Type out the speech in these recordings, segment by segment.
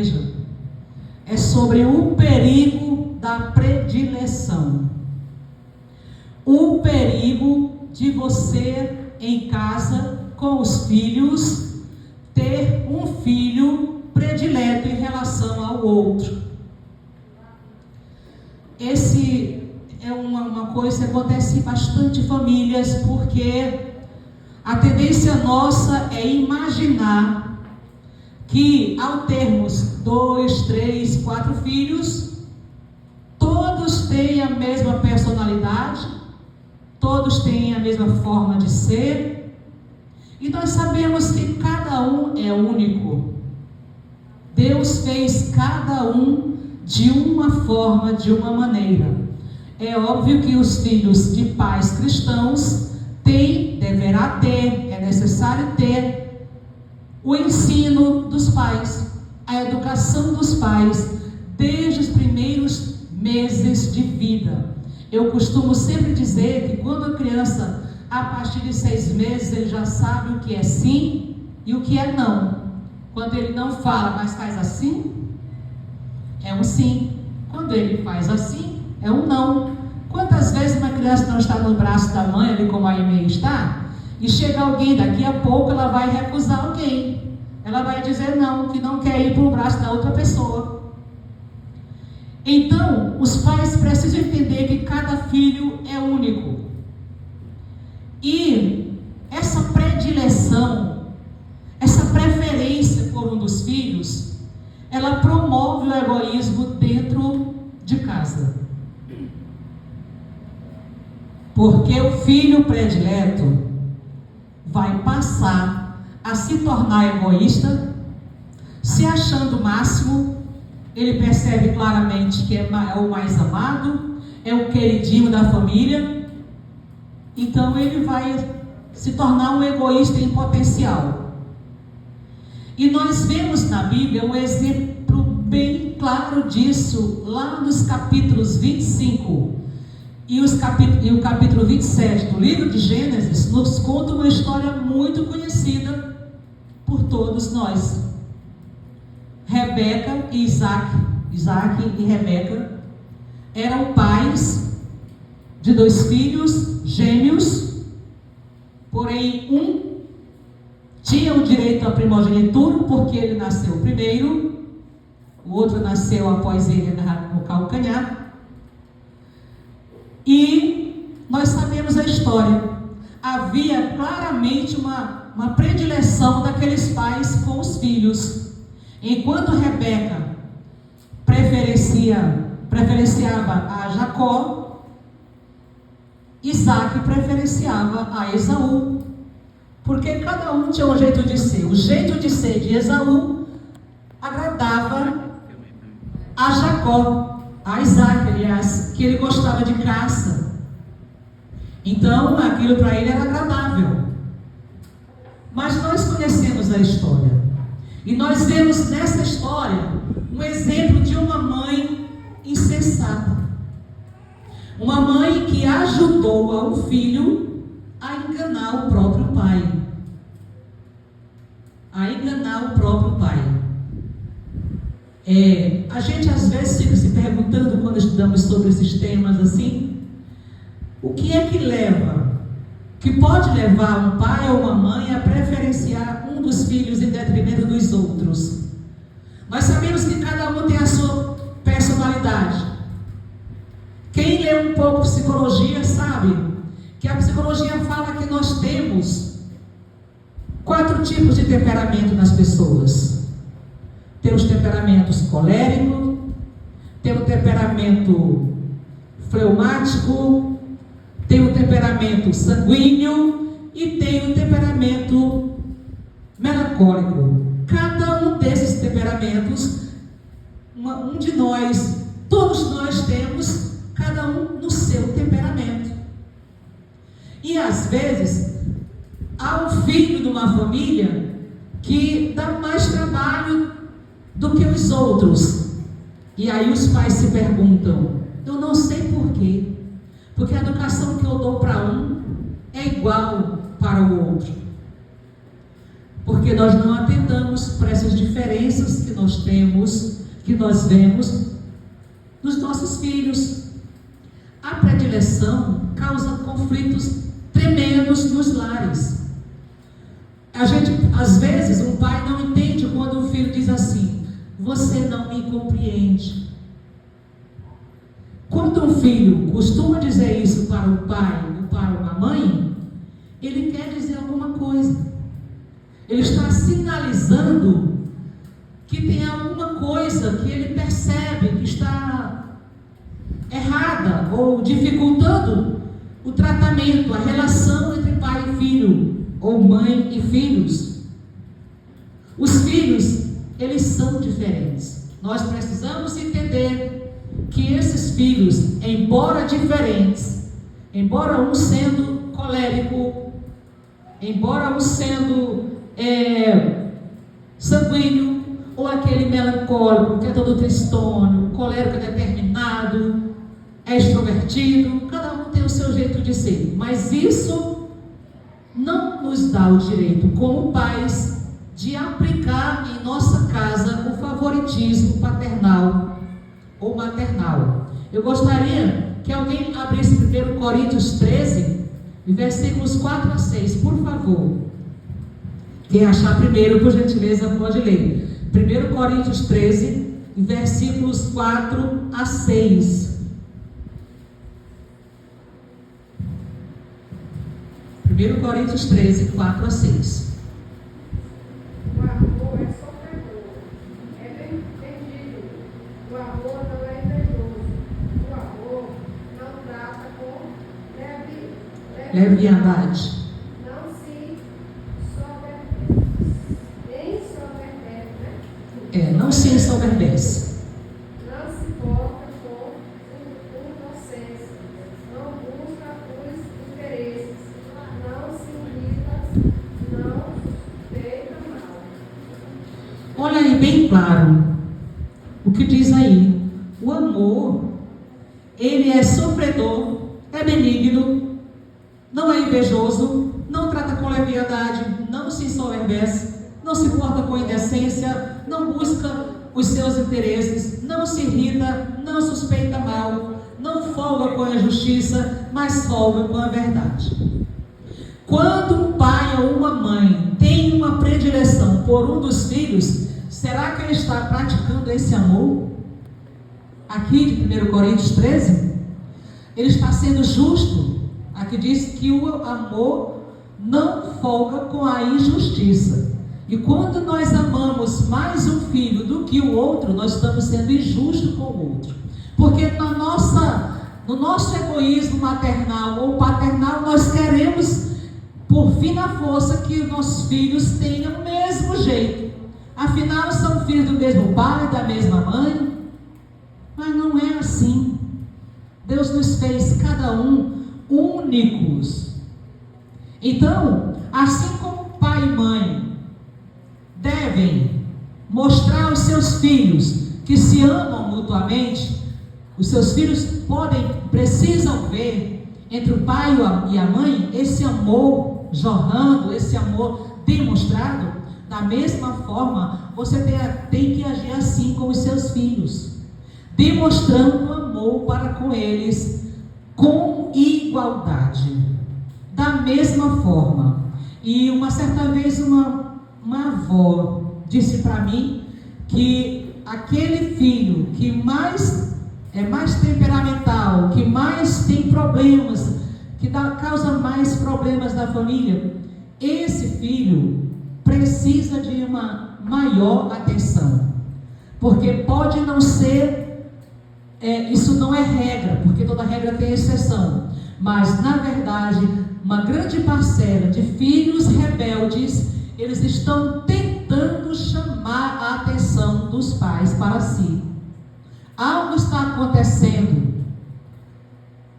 igreja é sobre o perigo da predileção. O perigo de você em casa com os filhos ter um filho predileto em relação ao outro. Esse é uma coisa que acontece bastante em famílias, porque a tendência nossa é imaginar que ao termos 2, 3, 4 filhos, todos têm a mesma personalidade, todos têm a mesma forma de ser, e nós sabemos que cada um é único. Deus fez cada um de uma forma, de uma maneira. É óbvio que os filhos de pais cristãos deverá ter, é necessário ter o ensino dos pais, a educação dos pais, desde os primeiros meses de vida. Eu costumo sempre dizer que quando a criança, a partir de 6 meses, ele já sabe o que é sim e o que é não. Quando ele não fala, mas faz assim, é um sim. Quando ele faz assim, é um não. Quantas vezes uma criança não está no braço da mãe, ali como a Aimee está, e chega alguém, daqui a pouco ela vai recusar alguém. Ela vai dizer não, que não quer ir para o braço da outra pessoa. Então, os pais precisam entender que cada filho é único. E essa predileção, essa preferência por um dos filhos, ela promove o egoísmo dentro de casa. Porque o filho predileto vai passar a se tornar egoísta, se achando o máximo. Ele percebe claramente que é o mais amado, é o queridinho da família, então ele vai se tornar um egoísta em potencial. E nós vemos na Bíblia um exemplo bem claro disso, lá nos capítulos 25 e o capítulo 27 do livro de Gênesis, nos conta uma história muito conhecida por todos nós. Rebeca e Isaac e Rebeca eram pais de 2 filhos gêmeos, porém um tinha o direito à primogenitura porque ele nasceu primeiro, o outro nasceu após ele no calcanhar. E nós sabemos a história. Havia claramente uma predileção daqueles pais com os filhos. Enquanto Rebeca preferenciava a Jacó, Isaac preferenciava a Esaú, porque cada um tinha um jeito de ser. O jeito de ser de Esaú agradava a Jacó, a Isaac, aliás, que ele gostava de caça. Então aquilo para ele era agradável. Mas nós conhecemos a história. E nós vemos nessa história um exemplo de uma mãe insensata. Uma mãe que ajudou ao filho a enganar o próprio pai. A gente às vezes fica se perguntando, quando estudamos sobre esses temas assim, o que é que pode levar um pai ou uma mãe a preferenciar um dos filhos em detrimento dos outros? Nós sabemos que cada um tem a sua personalidade. Quem lê um pouco psicologia sabe que a psicologia fala que nós temos 4 tipos de temperamento nas pessoas. Temos temperamento colérico, tem o temperamento fleumático, tem o temperamento sanguíneo e tem o temperamento melancólico. Cada um desses temperamentos, um de nós, todos nós temos, cada um no seu temperamento. E às vezes, há um filho de uma família que dá mais trabalho do que os outros. E aí os pais se perguntam, eu não sei por quê, porque a educação que eu dou para um é igual para o outro. porque nós não atentamos para essas diferenças que nós temos, que nós vemos nos nossos filhos. A predileção causa conflitos tremendos nos lares. Às vezes, um pai não entende quando o filho diz assim: você não me compreende. Quando um filho costuma dizer isso para o pai ou para uma mãe, ele quer dizer alguma coisa. Ele está sinalizando que tem alguma coisa que ele percebe que está errada ou dificultando o tratamento, a relação entre pai e filho, ou mãe e filhos. Os filhos, eles são diferentes. Nós precisamos entender que esses filhos, embora diferentes, embora um sendo colérico, embora um sendo sanguíneo, ou aquele melancólico, que é todo tristônio, colérico determinado, é extrovertido, cada um tem o seu jeito de ser, mas isso não nos dá o direito, como pais, de aplicar em nossa casa o favoritismo paternal ou maternal. Eu gostaria que alguém abrisse 1 Coríntios 13, versículos 4 a 6, por favor. Quem achar primeiro, por gentileza, pode ler. 1 Coríntios 13, versículos 4 a 6. 1 Coríntios 13, 4 a 6. O amor é sofredor, é bendido. O amor não é invejoso. O amor não trata com leviandade. Não se Não se ensoberbece. Não se porta com inocência. Não busca os interesses. Não se irrita. Não deita mal. Olha aí bem claro o que diz aí. O amor, ele é sofredor, é benigno, não é invejoso, não trata com leviandade, não se ensoberbece, não se porta com indecência, não busca os seus interesses, não se irrita, não suspeita mal, não folga com a justiça, mas folga com a verdade. Quando um pai ou uma mãe tem uma predileção por um dos filhos, será que ele está praticando esse amor? Aqui de 1 Coríntios 13, ele está sendo justo. Aqui diz que o amor não folga com a injustiça. E quando nós amamos mais um filho do que o outro, nós estamos sendo injustos com o outro. Porque no nosso egoísmo maternal ou paternal, nós queremos, por fina força, que os nossos filhos tenham o mesmo jeito. Afinal, são filhos do mesmo pai, da mesma mãe. Mas não é assim. Deus nos fez cada um únicos. Então, assim como pai e mãe devem mostrar aos seus filhos que se amam mutuamente, os seus filhos precisam ver entre o pai e a mãe esse amor jorrando, esse amor demonstrado. Da mesma forma, você tem que agir assim com os seus filhos, demonstrando amor para com eles com igualdade, da mesma forma. E uma certa vez uma avó disse para mim que aquele filho que é mais temperamental, que mais tem problemas, que causa mais problemas na família, esse filho precisa de uma maior atenção, porque pode não ser, isso não é regra, porque toda regra tem exceção, mas na verdade, uma grande parcela de filhos rebeldes, eles estão tentando chamar a atenção dos pais para si. Algo está acontecendo,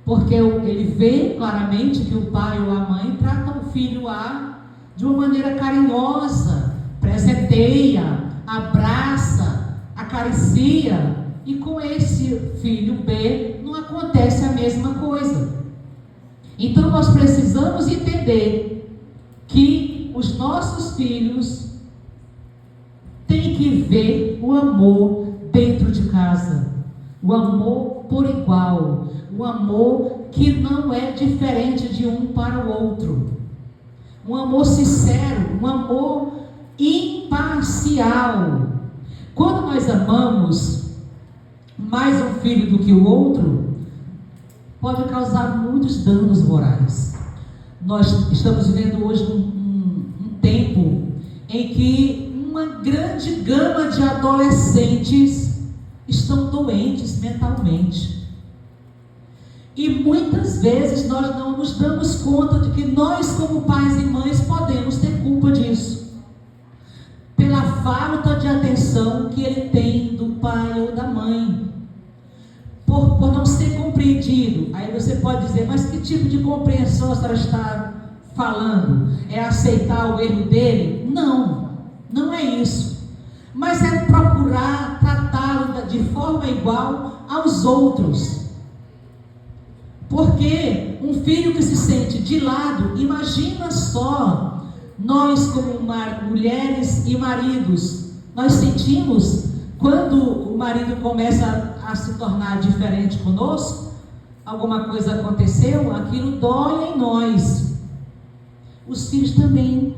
porque ele vê claramente que o pai ou a mãe tratam o filho A de uma maneira carinhosa, presenteia, abraça, acaricia, e com esse filho B não acontece a mesma coisa. Então nós precisamos entender que os nossos filhos têm que ver o amor dentro de casa, o amor por igual, o amor que não é diferente de um para o outro, um amor sincero, um amor imparcial. Quando nós amamos mais um filho do que o outro, pode causar muitos danos morais. Nós estamos vivendo hoje um tempo em que uma grande gama de adolescentes estão doentes mentalmente. E muitas vezes nós não nos damos conta de que nós, como pais e mães, podemos ter culpa disso. Pela falta de atenção que ele tem do pai ou da mãe. Por não ser compreendido. Aí você pode dizer, mas que tipo de compreensão a senhora está falando? É aceitar o erro dele? Não, não é isso. Mas é procurar tratá-lo de forma igual aos outros. Porque um filho que se sente de lado, imagina só, nós como mulheres e maridos, nós sentimos quando o marido começa a se tornar diferente conosco, alguma coisa aconteceu, aquilo dói em nós. Os filhos também.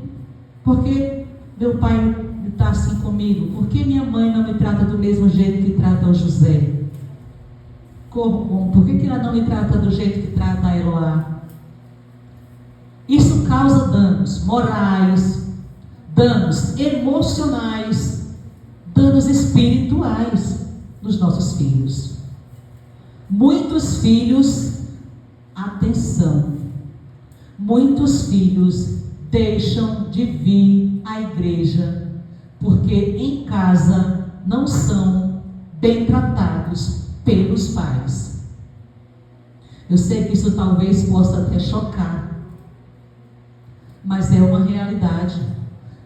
Por que meu pai está assim comigo? Por que minha mãe não me trata do mesmo jeito que trata o José? Por que ela não me trata do jeito que trata a Eloá? Isso causa danos morais, danos emocionais, danos espirituais nos nossos filhos. Muitos filhos, atenção, muitos filhos deixam de vir à igreja porque em casa não são bem tratados pelos pais. Eu sei que isso talvez possa até chocar, mas é uma realidade.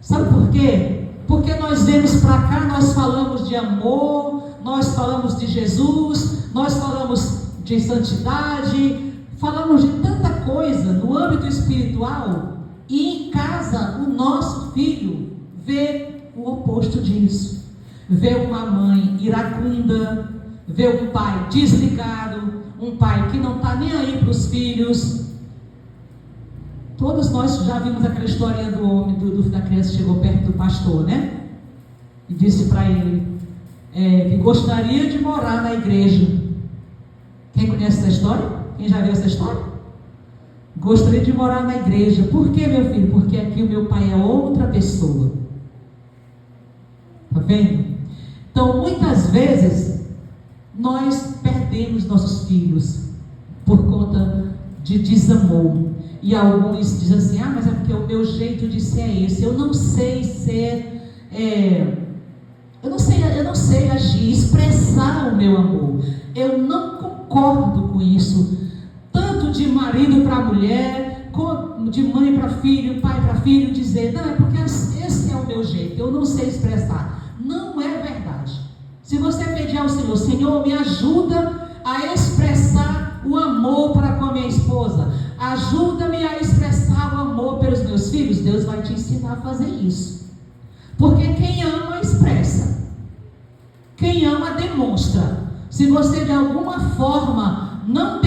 Sabe por quê? Porque nós vemos para cá, nós falamos de amor, nós falamos de Jesus, nós falamos de santidade, falamos de tanta coisa no âmbito espiritual, e em casa o nosso filho vê o oposto disso. Vê uma mãe iracunda, vê um pai desligado, um pai que não está nem aí para os filhos. Todos nós já vimos aquela história do homem, da criança que chegou perto do pastor, né? E disse para ele que gostaria de morar na igreja. Quem conhece essa história? Quem já viu essa história? Gostaria de morar na igreja. Por quê, meu filho? Porque aqui o meu pai é outra pessoa. Tá vendo? Então, muitas vezes, nós perdemos nossos filhos por conta de desamor. E alguns dizem assim, mas é porque o meu jeito de ser é esse. Eu não sei ser, eu não sei agir, expressar o meu amor. Eu não concordo com isso. Tanto de marido para mulher, de mãe para filho, pai para filho, dizer, não, é porque esse é o meu jeito, eu não sei expressar. Não é verdade. Se você pedir ao Senhor, Senhor, me ajuda a expressar o amor para com a minha esposa, ajuda-me a expressar o amor pelos meus filhos, Deus vai te ensinar a fazer isso. Porque quem ama, expressa. Quem ama, demonstra. Se você de alguma forma não